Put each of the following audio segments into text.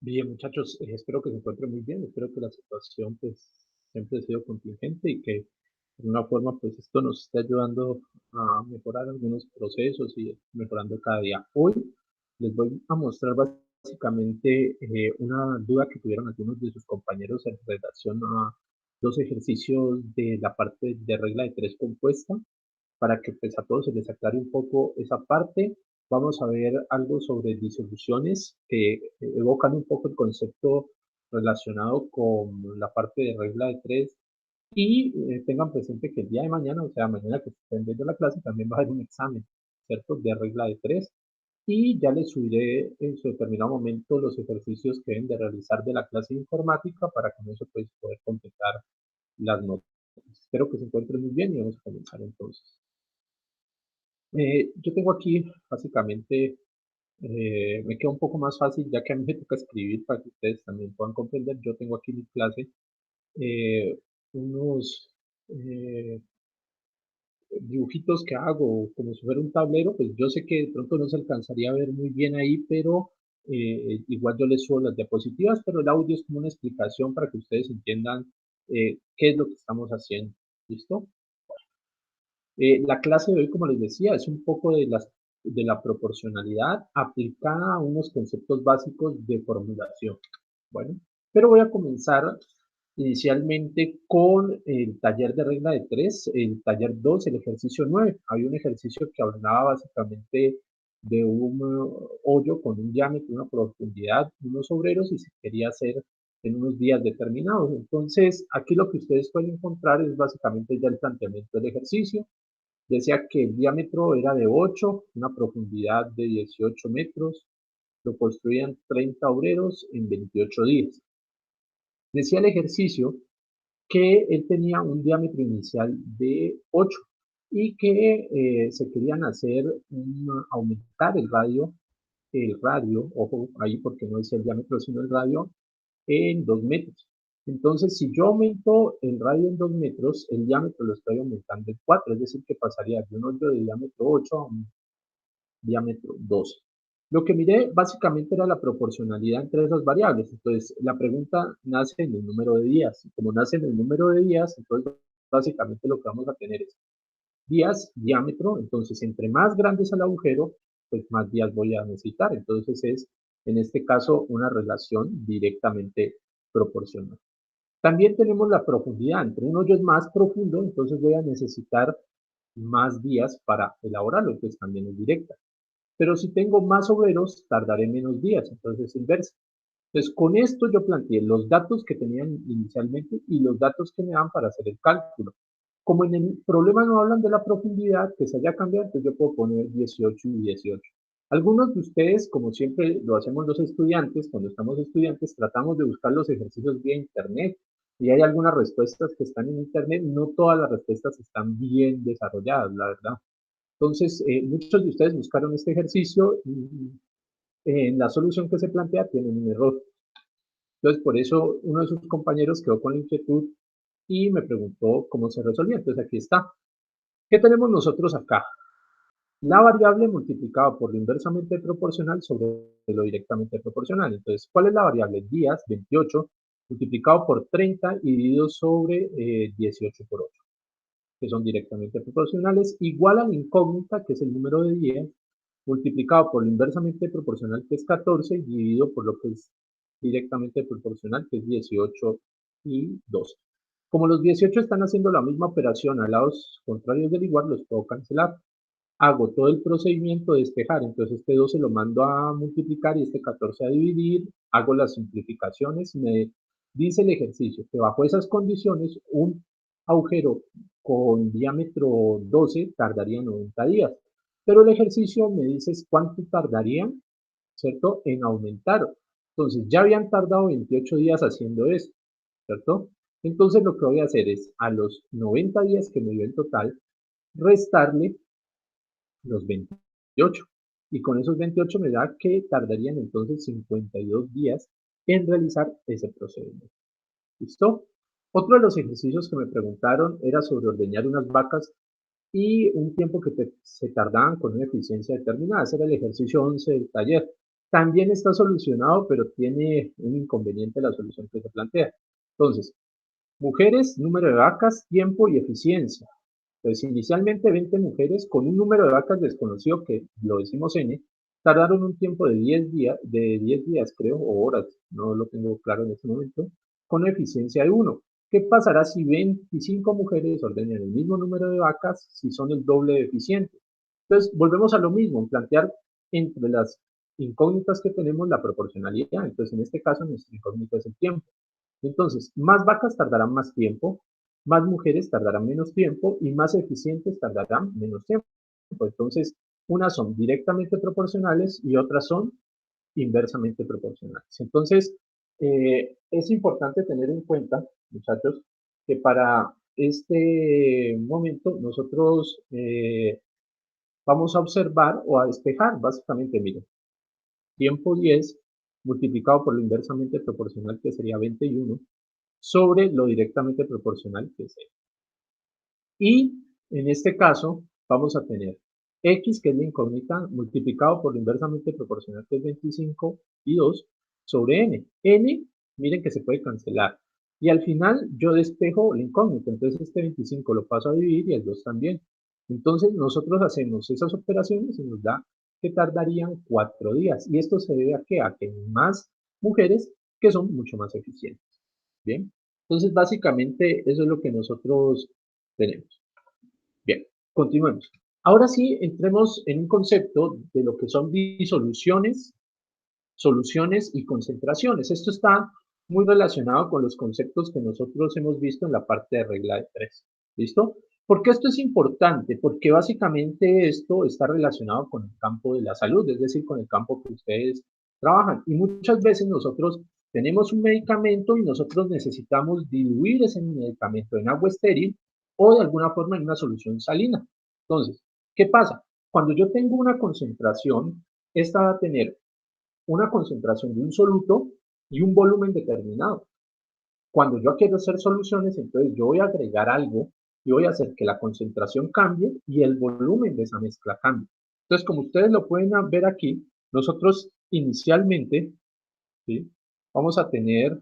Bien, muchachos, espero que se encuentren muy bien, espero que la situación pues siempre ha sido contingente y que de alguna forma pues esto nos esté ayudando a mejorar algunos procesos y mejorando cada día. Hoy les voy a mostrar básicamente una duda que tuvieron algunos de sus compañeros en relación a dos ejercicios de la parte de regla de tres compuesta para que pues a todos se les aclare un poco esa parte. Vamos a ver algo sobre disoluciones que evocan un poco el concepto relacionado con la parte de regla de tres y tengan presente que el día de mañana, o sea, mañana que estén viendo la clase, también va a haber un examen, ¿cierto? De regla de tres y ya les subiré en su determinado momento los ejercicios que deben de realizar de la clase de informática para con eso pues poder completar las notas. Espero que se encuentren muy bien y vamos a comenzar entonces. Yo tengo aquí básicamente, me queda un poco más fácil ya que a mí me toca escribir para que ustedes también puedan comprender. Yo tengo aquí mi clase, eh, unos dibujitos que hago como si fuera un tablero, pues yo sé que de pronto no se alcanzaría a ver muy bien ahí, pero igual yo les subo las diapositivas, pero el audio es como una explicación para que ustedes entiendan qué es lo que estamos haciendo. ¿Listo? La clase de hoy, como les decía, es un poco de la proporcionalidad aplicada a unos conceptos básicos de formulación. Bueno, pero voy a comenzar inicialmente con el taller de regla de tres, el taller 2, el ejercicio 9. Había un ejercicio que hablaba básicamente de un hoyo con un diámetro, una profundidad, unos obreros y se quería hacer en unos días determinados. Entonces, aquí lo que ustedes pueden encontrar es básicamente ya el planteamiento del ejercicio. Decía que el diámetro era de 8, una profundidad de 18 metros, lo construían 30 obreros en 28 días. Decía el ejercicio que él tenía un diámetro inicial de 8 y que se querían hacer aumentar el radio, ojo ahí porque no es el diámetro sino el radio, en 2 metros. Entonces, si yo aumento el radio en 2 metros, el diámetro lo estoy aumentando en 4, es decir, que pasaría de un hoyo de diámetro 8 a un diámetro 12. Lo que miré básicamente era la proporcionalidad entre esas variables. Entonces, la pregunta nace en el número de días. Y como nace en el número de días, entonces básicamente lo que vamos a tener es días, diámetro. Entonces, entre más grande es el agujero, pues más días voy a necesitar. Entonces, es en este caso una relación directamente proporcional. También tenemos la profundidad. Entre un hoyo es más profundo, entonces voy a necesitar más días para elaborarlo. Entonces, también es directa. Pero si tengo más obreros, tardaré menos días, entonces es inversa. Entonces, con esto yo planteé los datos que tenían inicialmente y los datos que me dan para hacer el cálculo. Como en el problema no hablan de la profundidad que se haya cambiado, entonces yo puedo poner 18 y 18. Algunos de ustedes, como siempre lo hacemos los estudiantes, cuando estamos estudiantes, tratamos de buscar los ejercicios vía internet y hay algunas respuestas que están en internet, no todas las respuestas están bien desarrolladas, la verdad. Entonces, muchos de ustedes buscaron este ejercicio y en la solución que se plantea tienen un error. Entonces, por eso uno de sus compañeros quedó con la inquietud y me preguntó cómo se resolvía. Entonces, aquí está. ¿Qué tenemos nosotros acá? La variable multiplicada por lo inversamente proporcional sobre lo directamente proporcional. Entonces, ¿cuál es la variable? Días, 28, multiplicado por 30 y dividido sobre 18 por 8, que son directamente proporcionales, igual a la incógnita, que es el número de días, multiplicado por lo inversamente proporcional, que es 14, y dividido por lo que es directamente proporcional, que es 18 y 12. Como los 18 están haciendo la misma operación a lados contrarios del igual, los puedo cancelar. Hago todo el procedimiento de despejar, entonces este 12 lo mando a multiplicar y este 14 a dividir, hago las simplificaciones, me dice el ejercicio que bajo esas condiciones un agujero con diámetro 12 tardaría 90 días, pero el ejercicio me dice cuánto tardaría, ¿cierto?, en aumentar. Entonces ya habían tardado 28 días haciendo eso, ¿cierto? Entonces lo que voy a hacer es a los 90 días que me dio en total, restarle los 28. Y con esos 28 me da que tardarían entonces 52 días en realizar ese procedimiento. ¿Listo? Otro de los ejercicios que me preguntaron era sobre ordeñar unas vacas y un tiempo que se tardaban con una eficiencia determinada. Ese era el ejercicio 11 del taller. también está solucionado, pero tiene un inconveniente la solución que se plantea. Entonces, mujeres, número de vacas, tiempo y eficiencia. Pues inicialmente 20 mujeres con un número de vacas desconocido que lo decimos N, tardaron un tiempo de 10 días creo, o horas, no lo tengo claro en este momento, con una eficiencia de 1. ¿Qué pasará si 25 mujeres ordenan el mismo número de vacas si son el doble de eficientes? Entonces, volvemos a lo mismo, plantear entre las incógnitas que tenemos la proporcionalidad. Entonces, en este caso, nuestra incógnita es el tiempo. Entonces, más vacas tardarán más tiempo, más mujeres tardarán menos tiempo y más eficientes tardarán menos tiempo. Entonces, unas son directamente proporcionales y otras son inversamente proporcionales. Entonces, es importante tener en cuenta, muchachos, que para este momento nosotros vamos a observar o a despejar, básicamente, miren, tiempo 10 multiplicado por lo inversamente proporcional, que sería 21, sobre lo directamente proporcional, que es X. Y en este caso vamos a tener X, que es la incógnita, multiplicado por lo inversamente proporcional, que es 25, y 2, sobre N. N, miren que se puede cancelar. Y al final yo despejo la incógnita, entonces este 25 lo paso a dividir y el 2 también. Entonces nosotros hacemos esas operaciones y nos da que tardarían 4 días. Y esto se debe a que hay más mujeres que son mucho más eficientes. Bien, entonces básicamente eso es lo que nosotros tenemos. Bien, continuemos. Ahora sí, entremos en un concepto de lo que son disoluciones, soluciones y concentraciones. Esto está muy relacionado con los conceptos que nosotros hemos visto en la parte de regla de tres. ¿Listo? ¿Por qué esto es importante? Porque básicamente esto está relacionado con el campo de la salud, es decir, con el campo que ustedes trabajan. Y muchas veces nosotros tenemos un medicamento y nosotros necesitamos diluir ese medicamento en agua estéril o de alguna forma en una solución salina. Entonces, ¿qué pasa? Cuando yo tengo una concentración, esta va a tener una concentración de un soluto y un volumen determinado. Cuando yo quiero hacer soluciones, entonces yo voy a agregar algo y voy a hacer que la concentración cambie y el volumen de esa mezcla cambie. Entonces, como ustedes lo pueden ver aquí, nosotros inicialmente, ¿sí?, vamos a tener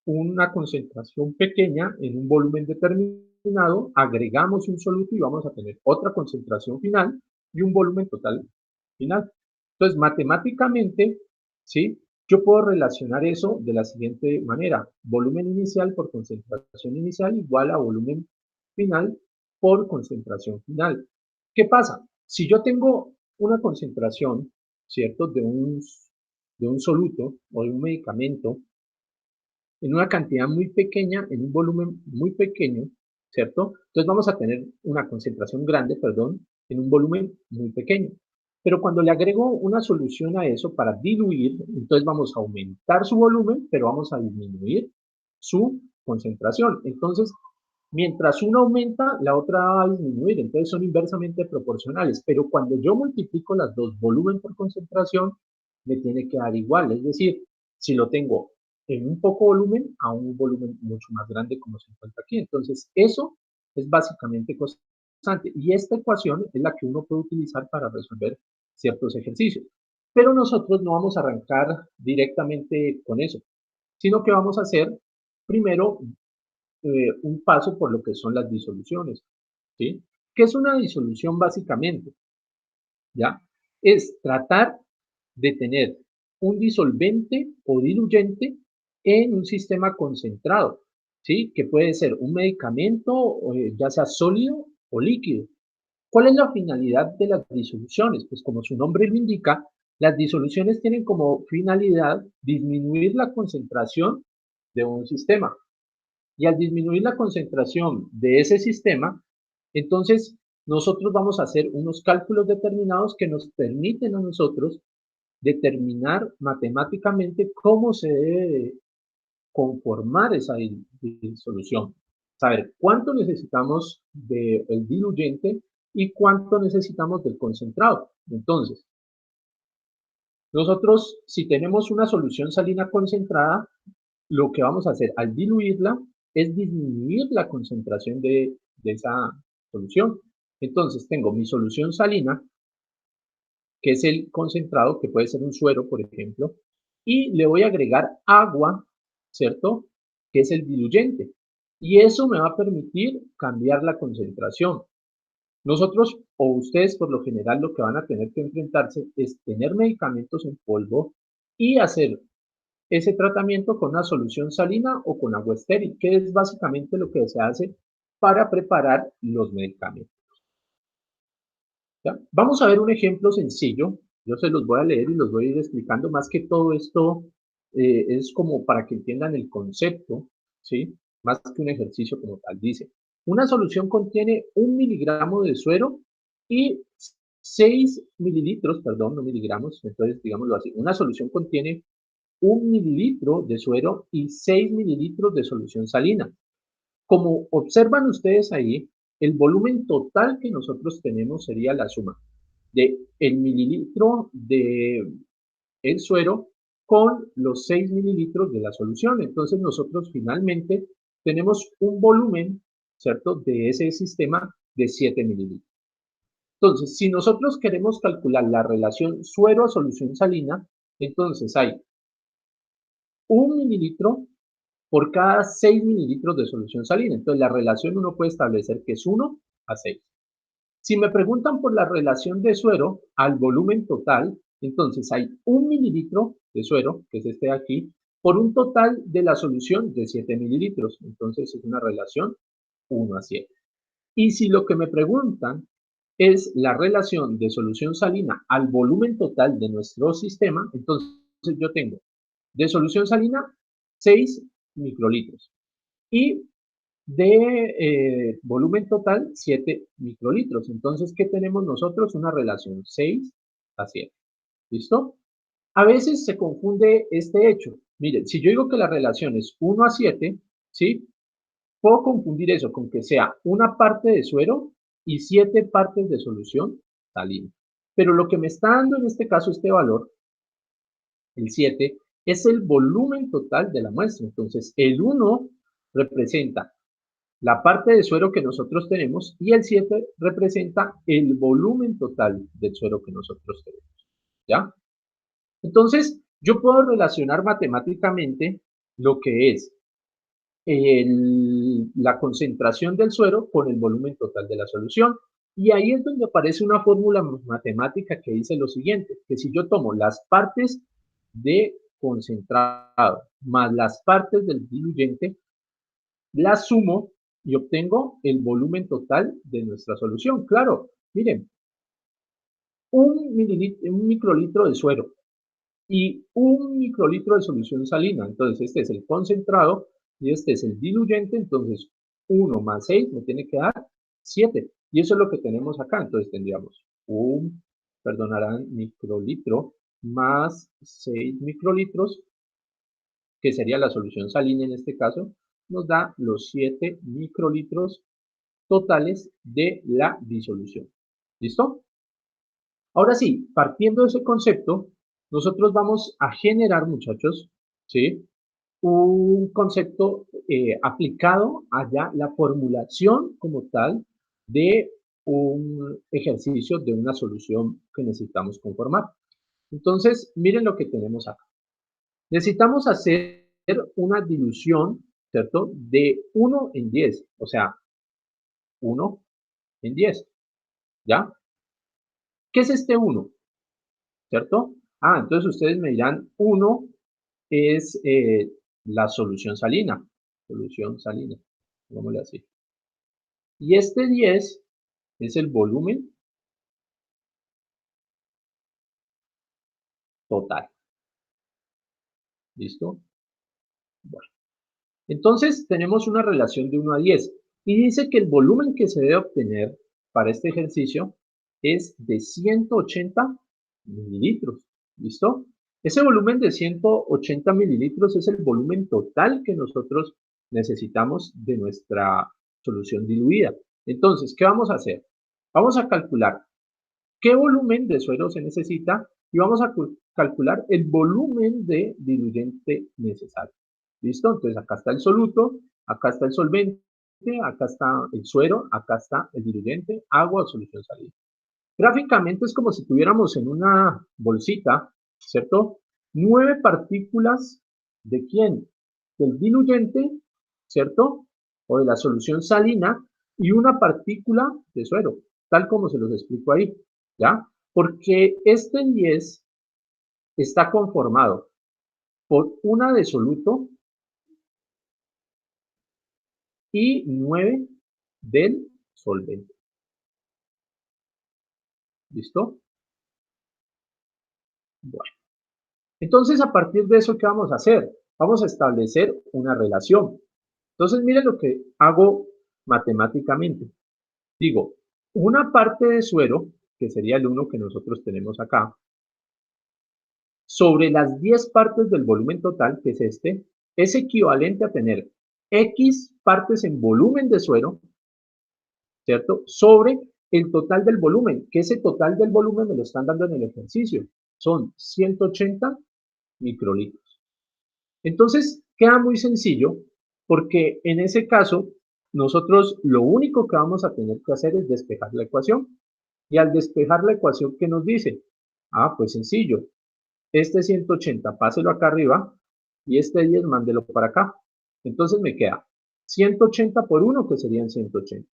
una concentración pequeña en un volumen determinado, agregamos un soluto y vamos a tener otra concentración final y un volumen total final. Entonces, matemáticamente, ¿sí?, yo puedo relacionar eso de la siguiente manera. Volumen inicial por concentración inicial igual a volumen final por concentración final. ¿Qué pasa? Si yo tengo una concentración, ¿cierto?, de un soluto o de un medicamento en una cantidad muy pequeña, en un volumen muy pequeño, ¿cierto? Entonces vamos a tener una concentración grande, perdón, en un volumen muy pequeño. Pero cuando le agrego una solución a eso para diluir, entonces vamos a aumentar su volumen, pero vamos a disminuir su concentración. Entonces, mientras una aumenta, la otra va a disminuir. Entonces son inversamente proporcionales. Pero cuando yo multiplico las dos, volumen por concentración, me tiene que dar igual. Es decir, si lo tengo en un poco volumen a un volumen mucho más grande como se encuentra aquí. Entonces, eso es básicamente constante. Y esta ecuación es la que uno puede utilizar para resolver ciertos ejercicios. Pero nosotros no vamos a arrancar directamente con eso, sino que vamos a hacer primero un paso por lo que son las disoluciones. ¿Sí? ¿Qué es una disolución básicamente? ¿Ya? Es tratar de tener un disolvente o diluyente en un sistema concentrado, ¿sí? Que puede ser un medicamento, ya sea sólido o líquido. ¿Cuál es la finalidad de las disoluciones? Pues como su nombre lo indica, las disoluciones tienen como finalidad disminuir la concentración de un sistema. Y al disminuir la concentración de ese sistema, entonces nosotros vamos a hacer unos cálculos determinados que nos permiten a nosotros determinar matemáticamente cómo se debe conformar esa disolución. Saber cuánto necesitamos del diluyente y cuánto necesitamos del concentrado. Entonces, nosotros, si tenemos una solución salina concentrada, lo que vamos a hacer al diluirla es disminuir la concentración de esa solución. Entonces, tengo mi solución salina que es el concentrado, que puede ser un suero, por ejemplo, y le voy a agregar agua, ¿cierto? Que es el diluyente. Y eso me va a permitir cambiar la concentración. Nosotros o ustedes por lo general lo que van a tener que enfrentarse es tener medicamentos en polvo y hacer ese tratamiento con una solución salina o con agua estéril, que es básicamente lo que se hace para preparar los medicamentos. ¿Ya? Vamos a ver un ejemplo sencillo. Yo se los voy a leer y los voy a ir explicando. Más que todo esto es como para que entiendan el concepto, ¿sí? Más que un ejercicio como tal. Dice, una solución contiene 1 miligramo de suero y 6 mililitros, perdón, no miligramos, entonces digámoslo así. Una solución contiene 1 mililitro de suero y 6 mililitros de solución salina. Como observan ustedes ahí, el volumen total que nosotros tenemos sería la suma de el mililitro de el suero con los 6 mililitros de la solución. Entonces nosotros finalmente tenemos un volumen, ¿cierto?, de ese sistema de 7 mililitros. Entonces, si nosotros queremos calcular la relación suero a solución salina, entonces hay 1 mililitro por cada 6 mililitros de solución salina. Entonces, la relación uno puede establecer que es 1:6. Si me preguntan por la relación de suero al volumen total, entonces hay 1 mililitro de suero, que es este de aquí, por un total de la solución de 7 mililitros. Entonces, es una relación 1:7. Y si lo que me preguntan es la relación de solución salina al volumen total de nuestro sistema, entonces yo tengo de solución salina 6 microlitros y de volumen total 7 microlitros. Entonces, ¿qué tenemos nosotros? Una relación 6:7. ¿Listo? A veces se confunde este hecho. Miren, si yo digo que la relación es 1:7, ¿sí? Puedo confundir eso con que sea una parte de suero y 7 partes de solución salina. Pero lo que me está dando en este caso este valor, el 7, es el volumen total de la muestra. Entonces, el 1 representa la parte de suero que nosotros tenemos y el 7 representa el volumen total del suero que nosotros tenemos. ¿Ya? Entonces, yo puedo relacionar matemáticamente lo que es la concentración del suero con el volumen total de la solución. Y ahí es donde aparece una fórmula matemática que dice lo siguiente, que si yo tomo las partes de concentrado más las partes del diluyente, las sumo y obtengo el volumen total de nuestra solución. Claro, miren, un microlitro de suero y 1 microlitro de solución salina. Entonces, este es el concentrado y este es el diluyente. Entonces, 1 más 6 me tiene que dar 7. Y eso es lo que tenemos acá. Entonces, tendríamos perdonarán, microlitro más 6 microlitros, que sería la solución salina en este caso, nos da los 7 microlitros totales de la disolución. ¿Listo? Ahora sí, partiendo de ese concepto, nosotros vamos a generar, muchachos, ¿sí? Un concepto aplicado a ya la formulación como tal de un ejercicio de una solución que necesitamos conformar. Entonces, miren lo que tenemos acá. Necesitamos hacer una dilución, ¿cierto? De 1:10, o sea, 1:10, ¿ya? ¿Qué es este 1? ¿Cierto? Ah, entonces ustedes me dirán, 1 es la solución salina, digámosle así. Y este 10 es el volumen total. ¿Listo? Bueno, entonces tenemos una relación de 1:10 y dice que el volumen que se debe obtener para este ejercicio es de 180 mililitros. ¿Listo? Ese volumen de 180 mililitros es el volumen total que nosotros necesitamos de nuestra solución diluida. Entonces, ¿qué vamos a hacer? Vamos a calcular qué volumen de suero se necesita y vamos a calcular el volumen de diluyente necesario. ¿Listo? Entonces, acá está el soluto, acá está el solvente, acá está el suero, acá está el diluyente, agua o solución salina. Gráficamente es como si tuviéramos en una bolsita, ¿cierto? 9 partículas de quién? Del diluyente, ¿cierto? O de la solución salina y una partícula de suero, tal como se los explico ahí, ¿ya? Porque este 10 está conformado por una de soluto y 9 del solvente. ¿Listo? Bueno. Entonces, a partir de eso, ¿qué vamos a hacer? Vamos a establecer una relación. Entonces, miren lo que hago matemáticamente. Digo, una parte de suero, que sería el 1 que nosotros tenemos acá, sobre las 10 partes del volumen total, que es este, es equivalente a tener X partes en volumen de suero, ¿cierto? Sobre el total del volumen, que ese total del volumen me lo están dando en el ejercicio. Son 180 microlitros. Entonces, queda muy sencillo porque en ese caso, nosotros lo único que vamos a tener que hacer es despejar la ecuación. Y al despejar la ecuación, ¿qué nos dice? Ah, pues sencillo. Este 180, páselo acá arriba y este 10, mándelo para acá. Entonces me queda 180 por 1, que serían 180.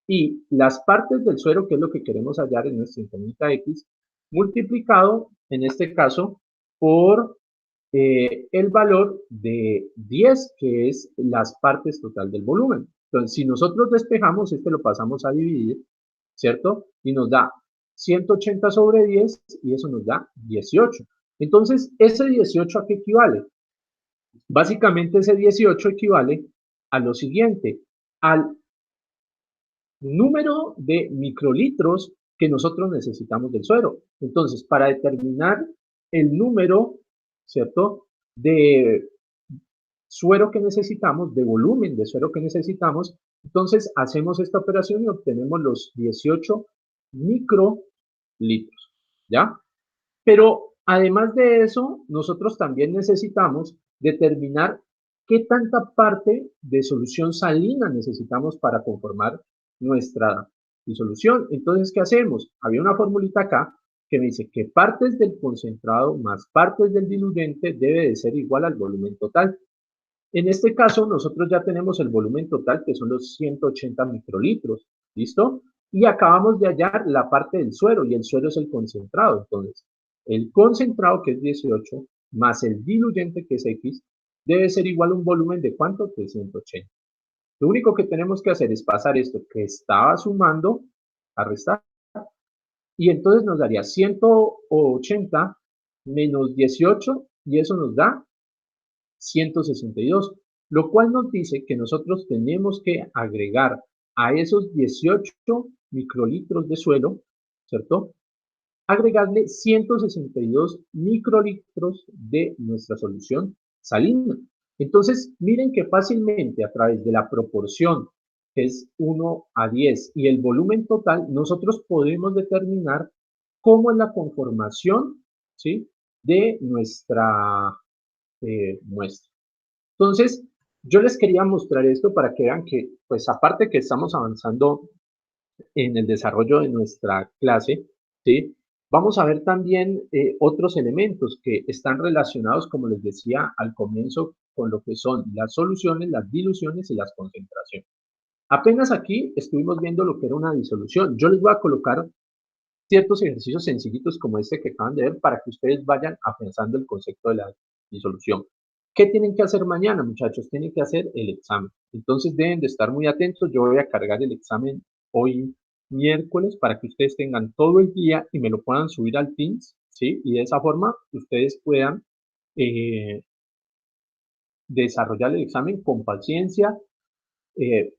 Y las partes del suero, que es lo que queremos hallar en nuestra incógnita X, multiplicado, en este caso, por el valor de 10, que es las partes total del volumen. Entonces, si nosotros despejamos, este lo pasamos a dividir, ¿cierto? Y nos da 180 sobre 10 y eso nos da 18. Entonces, ¿ese 18 a qué equivale? Básicamente ese 18 equivale a lo siguiente, al número de microlitros que nosotros necesitamos del suero. Entonces, para determinar el número, ¿cierto?, de suero que necesitamos, de volumen de suero que necesitamos, entonces hacemos esta operación y obtenemos los 18 microlitros, ¿ya? Pero además de eso, nosotros también necesitamos determinar qué tanta parte de solución salina necesitamos para conformar nuestra disolución. Entonces, ¿qué hacemos? Había una formulita acá que me dice que partes del concentrado más partes del diluyente debe de ser igual al volumen total. En este caso, nosotros ya tenemos el volumen total, que son los 180 microlitros, ¿listo? Y acabamos de hallar la parte del suero, y el suero es el concentrado. Entonces, el concentrado, que es 18, más el diluyente, que es X, debe ser igual a un volumen de ¿cuánto? De 180. Lo único que tenemos que hacer es pasar esto que estaba sumando a restar, y entonces nos daría 180 menos 18, y eso nos da 162, lo cual nos dice que nosotros tenemos que agregar a esos 18 microlitros de suelo, ¿cierto? Agregarle 162 microlitros de nuestra solución salina. Entonces, miren que fácilmente a través de la proporción, que es 1 a 10, y el volumen total, nosotros podemos determinar cómo es la conformación, ¿sí?, de nuestra muestra. Entonces, yo les quería mostrar esto para que vean que, pues aparte que estamos avanzando en el desarrollo de nuestra clase, ¿sí? Vamos a ver también otros elementos que están relacionados, como les decía al comienzo, con lo que son las soluciones, las diluciones y las concentraciones. Apenas aquí estuvimos viendo lo que era una disolución. Yo les voy a colocar ciertos ejercicios sencillitos como este que acaban de ver para que ustedes vayan afianzando el concepto de la disolución. ¿Qué tienen que hacer mañana, muchachos? Tienen que hacer el examen. Entonces deben de estar muy atentos. Yo voy a cargar el examen hoy miércoles para que ustedes tengan todo el día y me lo puedan subir al Teams, ¿sí? Y de esa forma ustedes puedan eh, desarrollar el examen con paciencia,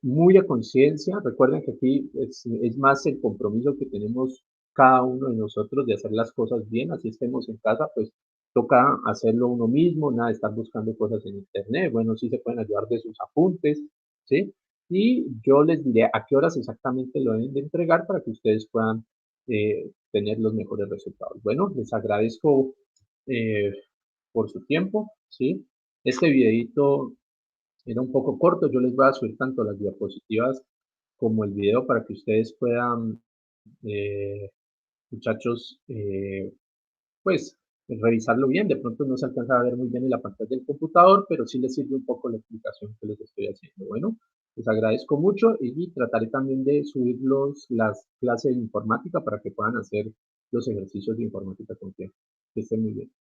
muy a conciencia. Recuerden que aquí es más el compromiso que tenemos cada uno de nosotros de hacer las cosas bien, así estemos en casa, pues toca hacerlo uno mismo, nada de estar buscando cosas en internet. Bueno, sí se pueden ayudar de sus apuntes, ¿sí? Y yo les diré a qué horas exactamente lo deben de entregar para que ustedes puedan tener los mejores resultados. Bueno, les agradezco eh, por su tiempo, ¿sí? Este videito era un poco corto, yo les voy a subir tanto las diapositivas como el video para que ustedes puedan muchachos, pues revisarlo bien. De pronto no se alcanza a ver muy bien en la pantalla del computador, pero sí les sirve un poco la explicación que les estoy haciendo. Bueno, les agradezco mucho y trataré también de subir las clases de informática para que puedan hacer los ejercicios de informática con tiempo. Que estén muy bien.